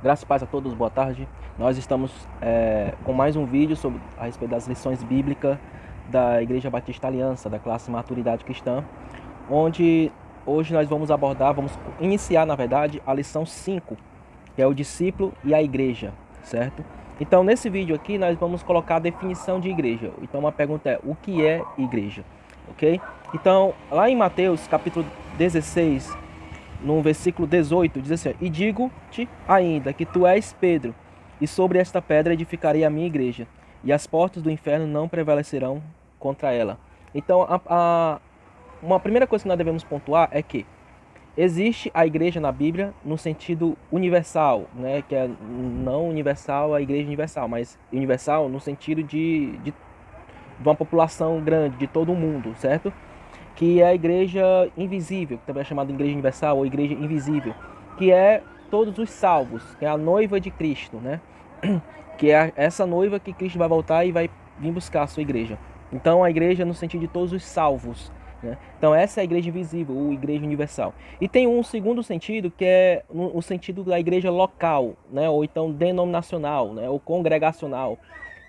Graças e paz a todos, boa tarde. Nós estamos com mais um vídeo a respeito das lições bíblicas da Igreja Batista Aliança, da classe Maturidade Cristã, onde hoje nós vamos iniciar, na verdade, a lição 5, que é o discípulo e a igreja, certo? Então, nesse vídeo aqui, nós vamos colocar a definição de igreja. Então, uma pergunta é, o que é igreja? Ok? Então, lá em Mateus, capítulo 16, no versículo 18, diz assim: E digo-te ainda que tu és Pedro, e sobre esta pedra edificarei a minha igreja, e as portas do inferno não prevalecerão contra ela. Então, uma primeira coisa que nós devemos pontuar é que existe a igreja na Bíblia no sentido universal, né? Que é não universal a igreja universal, mas universal no sentido de uma população grande, de todo o mundo, certo? Que é a igreja invisível, que também é chamada de igreja universal ou igreja invisível, que é todos os salvos, que é a noiva de Cristo, né? Que é essa noiva que Cristo vai voltar e vai vir buscar a sua igreja. Então, a igreja no sentido de todos os salvos, né? Então, essa é a igreja invisível, ou igreja universal. E tem um segundo sentido, que é o sentido da igreja local, né? Ou então denominacional, né? Ou congregacional,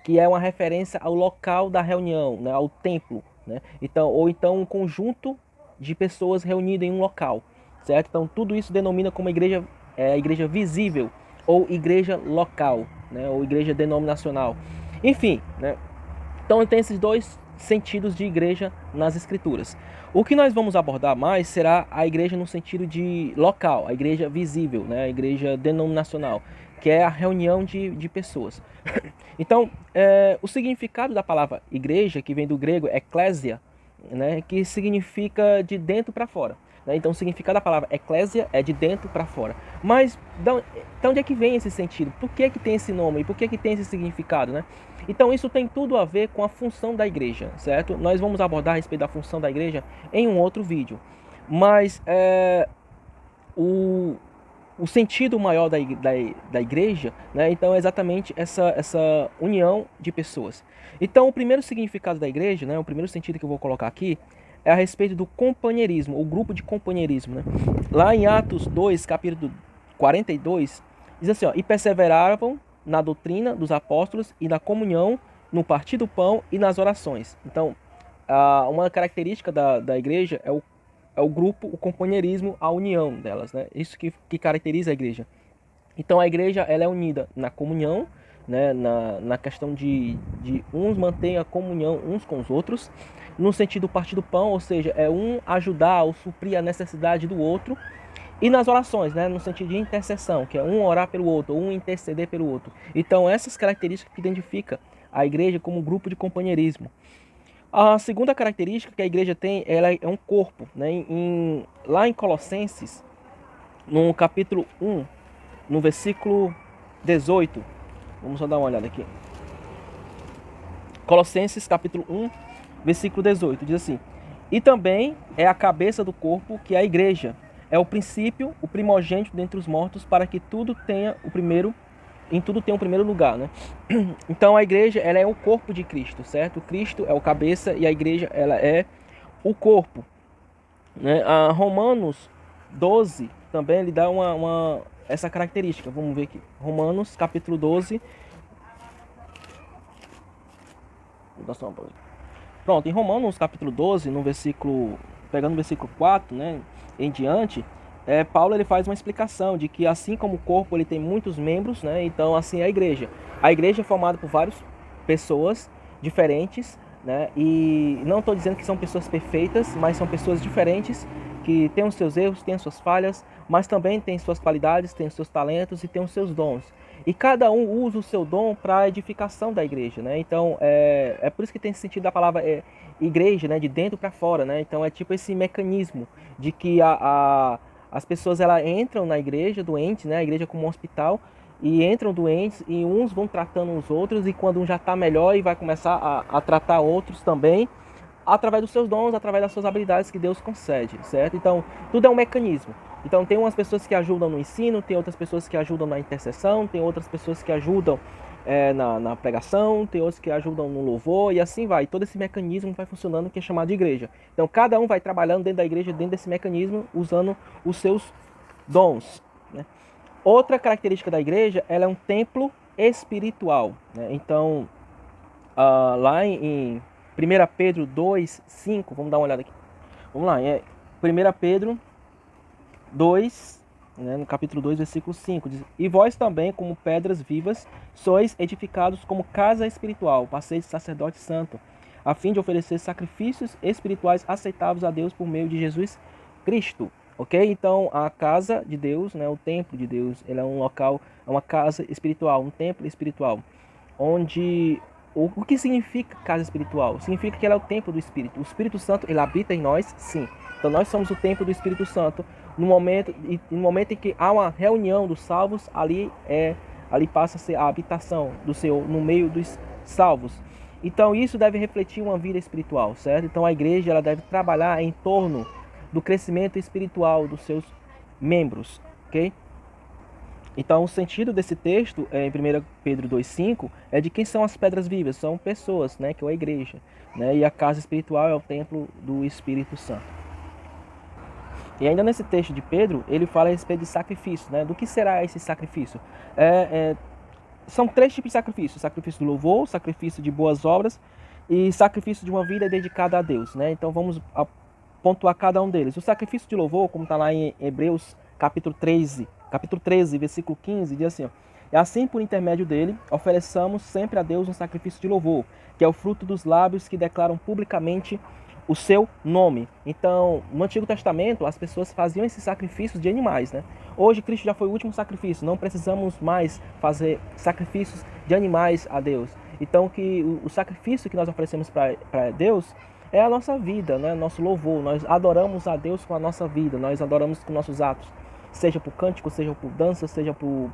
que é uma referência ao local da reunião, né? Ao templo, né? Ou então um conjunto de pessoas reunidas em um local, certo? Então tudo isso denomina como igreja, a igreja visível ou igreja local, né? Ou igreja denominacional. Enfim, né? Então tem esses dois sentidos de igreja nas escrituras. O que nós vamos abordar mais será a igreja no sentido de local, a igreja visível, né? A igreja denominacional, que é a reunião de pessoas. Então, o significado da palavra igreja, que vem do grego ecclesia, né, que significa de dentro para fora. Né? Então, o significado da palavra eclésia é de dentro para fora. Mas, de onde é que vem esse sentido? Por que tem esse nome? Por que tem esse significado? Né? Então, isso tem tudo a ver com a função da igreja, certo? Nós vamos abordar a respeito da função da igreja em um outro vídeo. Mas, o sentido maior da igreja, né? Então é exatamente essa união de pessoas. Então o primeiro significado da igreja, né? O primeiro sentido que eu vou colocar aqui é a respeito do companheirismo, o grupo de companheirismo, né? Lá em Atos 2, capítulo 42, diz assim, ó, e perseveravam na doutrina dos apóstolos e na comunhão, no partir do pão e nas orações. Então, uma característica da igreja é o grupo, o companheirismo, a união delas, né? Isso que caracteriza a igreja. Então a igreja ela é unida na comunhão, né? na questão de uns manterem a comunhão uns com os outros, no sentido do partir do pão, ou seja, é um ajudar ou suprir a necessidade do outro, e nas orações, né? No sentido de intercessão, que é um orar pelo outro, um interceder pelo outro. Então essas características que identificam a igreja como um grupo de companheirismo. A segunda característica que a igreja tem, ela é um corpo, né? Lá em Colossenses, no capítulo 1, no versículo 18, vamos só dar uma olhada aqui. Colossenses capítulo 1, versículo 18, diz assim: E também é a cabeça do corpo, que é a igreja, é o princípio, o primogênito dentre os mortos, para que tudo tenha em tudo tem um primeiro lugar, né? Então a igreja, ela é o corpo de Cristo, certo? Cristo é o cabeça e a igreja, ela é o corpo, né? A Romanos 12 também ele dá essa característica. Vamos ver aqui. Romanos capítulo 12. Pronto, em Romanos capítulo 12, no versículo, pegando o versículo 4, né, em diante, Paulo ele faz uma explicação de que assim como o corpo ele tem muitos membros, né, então assim é a igreja. A igreja é formada por várias pessoas diferentes, né, e não estou dizendo que são pessoas perfeitas, mas são pessoas diferentes que têm os seus erros, têm as suas falhas, mas também têm suas qualidades, têm os seus talentos e têm os seus dons. E cada um usa o seu dom para a edificação da igreja, né? Então é por isso que tem esse sentido da palavra igreja, né? De dentro para fora, né? Então é tipo esse mecanismo de que as pessoas elas entram na igreja doentes, né? A igreja como um hospital, e entram doentes e uns vão tratando os outros, e quando um já está melhor e vai começar a tratar outros também, através dos seus dons, através das suas habilidades que Deus concede, certo? Então tudo é um mecanismo. Então tem umas pessoas que ajudam no ensino, tem outras pessoas que ajudam na intercessão, tem outras pessoas que ajudam na pregação, tem outros que ajudam no louvor, e assim vai. Todo esse mecanismo vai funcionando, que é chamado de igreja. Então cada um vai trabalhando dentro da igreja, dentro desse mecanismo, usando os seus dons, né? Outra característica da igreja, ela é um templo espiritual, né? Então, lá em 1 Pedro 2:5, vamos dar uma olhada aqui. Vamos lá, 1 Pedro 2, né, no capítulo 2, versículo 5, diz: E vós também, como pedras vivas, sois edificados como casa espiritual, para seres sacerdote santo, a fim de oferecer sacrifícios espirituais aceitáveis a Deus por meio de Jesus Cristo. Ok? Então, a casa de Deus, né, o templo de Deus, ele é um local, é uma casa espiritual, um templo espiritual, onde... O que significa casa espiritual? Significa que ela é o templo do Espírito. O Espírito Santo, ele habita em nós, sim. Então, nós somos o templo do Espírito Santo. No momento em que há uma reunião dos salvos, ali passa a ser a habitação do Senhor no meio dos salvos. Então, isso deve refletir uma vida espiritual, certo? Então, a igreja, ela deve trabalhar em torno do crescimento espiritual dos seus membros, ok? Então, o sentido desse texto, em 1 Pedro 2,5, é de quem são as pedras vivas. São pessoas, né, que é a igreja. Né, e a casa espiritual é o templo do Espírito Santo. E ainda nesse texto de Pedro, ele fala a respeito de sacrifício. Né? Do que será esse sacrifício? São 3 tipos de sacrifício. Sacrifício do louvor, sacrifício de boas obras e sacrifício de uma vida dedicada a Deus. Né? Então, vamos pontuar cada um deles. O sacrifício de louvor, como está lá em Hebreus capítulo 13, versículo 15, diz assim: E assim, por intermédio dele, ofereçamos sempre a Deus um sacrifício de louvor, que é o fruto dos lábios que declaram publicamente o seu nome. Então, no Antigo Testamento, as pessoas faziam esses sacrifícios de animais, né? Hoje, Cristo já foi o último sacrifício. Não precisamos mais fazer sacrifícios de animais a Deus. Então, o sacrifício que nós oferecemos para Deus é a nossa vida, né? Nosso louvor. Nós adoramos a Deus com a nossa vida. Nós adoramos com nossos atos. Seja por cântico, seja por dança, seja por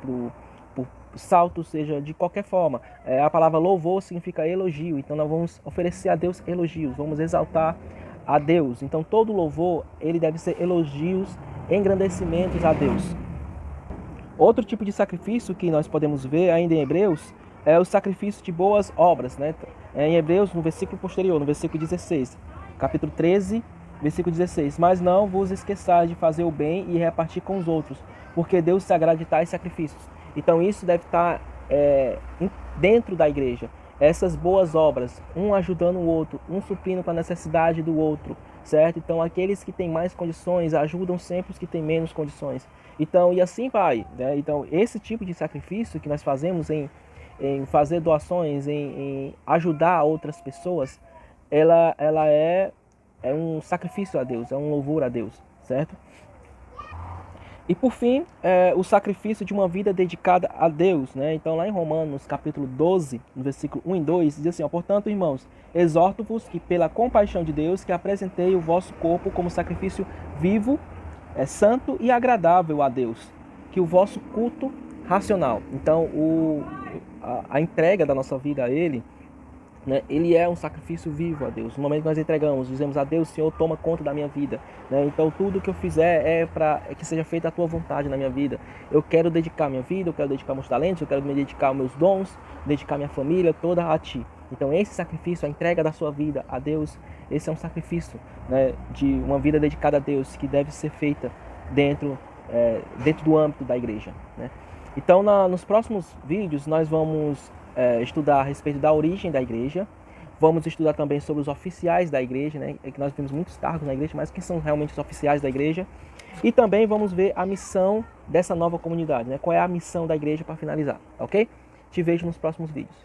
salto, seja de qualquer forma. A palavra louvor significa elogio, então nós vamos oferecer a Deus elogios, vamos exaltar a Deus. Então todo louvor, ele deve ser elogios, engrandecimentos a Deus. Outro tipo de sacrifício que nós podemos ver ainda em Hebreus é o sacrifício de boas obras, né? Em Hebreus, no versículo posterior, no versículo 16, capítulo 13, versículo 16: Mas não vos esqueçais de fazer o bem e repartir com os outros, porque Deus se agrada de tais sacrifícios. Então isso deve estar dentro da igreja. Essas boas obras, um ajudando o outro, um suprindo com a necessidade do outro, certo? Então aqueles que têm mais condições ajudam sempre os que têm menos condições. Então, e assim vai, né? Então esse tipo de sacrifício que nós fazemos em fazer doações, em ajudar outras pessoas, ela é um sacrifício a Deus, é um louvor a Deus, certo? E por fim, o sacrifício de uma vida dedicada a Deus, né? Então lá em Romanos capítulo 12, no versículo 1 e 2, diz assim: Portanto, irmãos, exorto-vos que pela compaixão de Deus que apresentei o vosso corpo como sacrifício vivo, santo e agradável a Deus, que o vosso culto racional. Então a entrega da nossa vida a Ele, né, ele é um sacrifício vivo a Deus. No momento que nós entregamos, dizemos a Deus: Senhor, toma conta da minha vida, né? Então tudo que eu fizer é para que seja feita a tua vontade na minha vida. Eu quero dedicar minha vida, eu quero dedicar meus talentos, eu quero me dedicar aos meus dons, dedicar minha família toda a ti. Então esse sacrifício, a entrega da sua vida a Deus, esse é um sacrifício, né, de uma vida dedicada a Deus, que deve ser feita dentro do âmbito da igreja, né? Então nos próximos vídeos nós vamos estudar a respeito da origem da igreja. Vamos estudar também sobre os oficiais da igreja, né? Que nós temos muitos cargos na igreja, mas quem são realmente os oficiais da igreja? E também vamos ver a missão dessa nova comunidade, né? Qual é a missão da igreja, para finalizar, ok? Te vejo nos próximos vídeos.